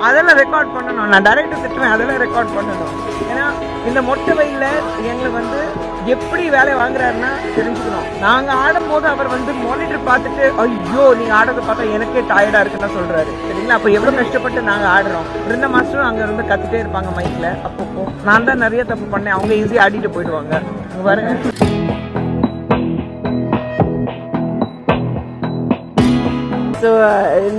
அதெல்லாம் ரெக்கார்ட் பண்ணணும். நான் டைரக்டர் திட்டுவேன், அதெல்லாம் ரெக்கார்ட் பண்ணணும். ஏன்னா இந்த மொட்டை வெயில எங்களை வந்து எப்படி வேலை வாங்குறாருன்னா தெரிஞ்சுக்கணும். நாங்க ஆடும் போது அவர் வந்து மானிட்டர் பார்த்துட்டு ஐயோ நீங்க ஆடுறத பார்த்தா எனக்கே டயர்டா இருக்குன்னு சொல்றாரு. சரிங்களா? அப்ப எவ்வளவு கஷ்டப்பட்டு நாங்க ஆடுறோம். இருந்த மாஸ்டரும் அங்க இருந்து கத்திட்டே இருப்பாங்க மைக்ல. அப்பப்போ நான் தான் நிறைய தப்பு பண்ணேன், அவங்க ஈஸியா ஆடிட்டு போயிடுவாங்க. பாருங்க. So,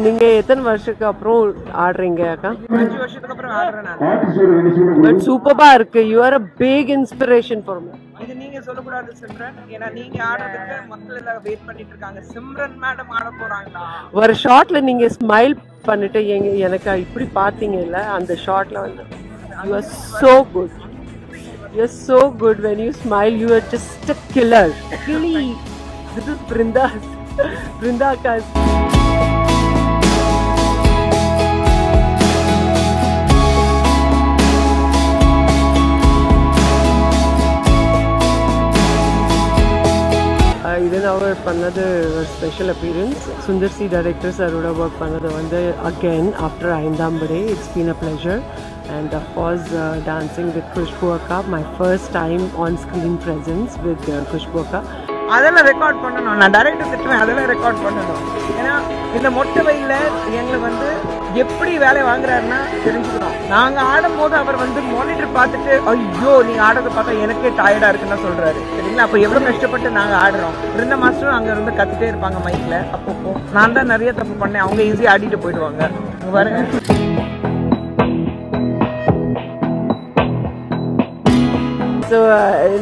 நீங்க எத்தனை வருஷத்துக்கு அப்புறம் ஆடுறீங்க அக்கா? 5 வருஷத்துக்கு அப்புறம் ஆடுறேன் நான். பட் சூப்பரா இருக்கு. You are a big inspiration for me. இது நீங்க சொல்லக்கூடாது சிம்ரன், ஏன்னா நீங்க ஆடுறதுக்கு மக்கள் எல்லாம் வெயிட் பண்ணிட்டு இருக்காங்க. சிம்ரன் மேடம் ஆட போறாங்களா? ஒரு ஷாட்ல நீங்க ஸ்மைல் பண்ணிட்டு எனக்கு இப்படி பாத்தீங்கல்ல, அந்த ஷாட்ல வந்து you are so good. You are so good when you smile. You are just a killer. Really, this is Brinda ka. Then our another special appearance. Sundar C director Saroda work panada vanda again after Aindambade. It's been a pleasure, and of course dancing with Khushbu Akka, my first time on screen presence with Khushbu Akka. அதெல்லாம் record பண்ணணும். நான் director திட்டுவேன், அதெல்லாம் record பண்ணணும். ஏன்னா இந்த மொட்டை வெயில எங்களை வந்து எப்படி வேலை வாங்குறாருன்னா தெரிஞ்சுக்கணும். நாங்க ஆடும் போது அவர் வந்து மானிட்டர் பார்த்துட்டு ஐயோ நீங்க ஆடுறத பார்த்தா எனக்கே டயர்டா இருக்குன்னு சொல்றாரு. சரிங்களா? அப்ப எவ்வளவு கஷ்டப்பட்டு நாங்க ஆடுறோம். இருந்த மாஸ்டரும் அங்க இருந்து கத்திட்டே இருப்பாங்க மைக்ல. அப்பப்போ நான் தான் நிறைய தப்பு பண்ணேன், அவங்க ஈஸியா ஆடிட்டு போயிடுவாங்க. பாருங்க. So,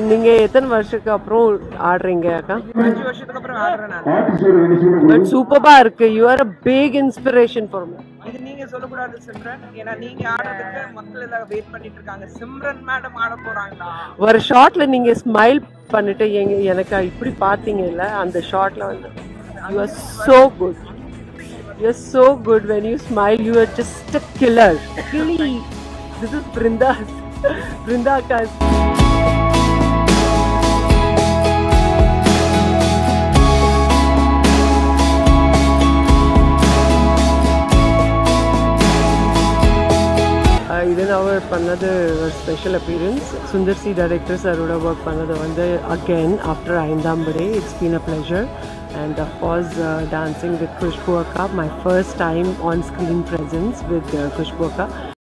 நீங்க எத்தனை வருஷத்துக்கு அப்புறம் ஆடுறீங்க அக்கா? 5 வருஷத்துக்கு அப்புறம் ஆடுறேன் நான். பட் சூப்பரா இருக்கு. You are a big inspiration for me. இது நீங்க சொல்லக்கூடாது சிம்ரன், ஏன்னா நீங்க ஆடுறதுக்கு மக்கள் எல்லாம் வெயிட் பண்ணிட்டு இருக்காங்க. சிம்ரன் மேடம் ஆட போறாங்களா? ஒரு ஷாட்ல நீங்க ஸ்மைல் பண்ணிட்டு எனக்கு இப்படி பாத்தீங்கல்ல, அந்த ஷாட்ல வந்து you are so good. You are so good when you smile. You are just a killer. Really, this is Brinda ka. Then our another special appearance. Sundar C director Saroda work panada vanda again after Aindambade. It's been a pleasure, and of course dancing with Khushbu Akka, my first time on screen presence with Khushbu Akka.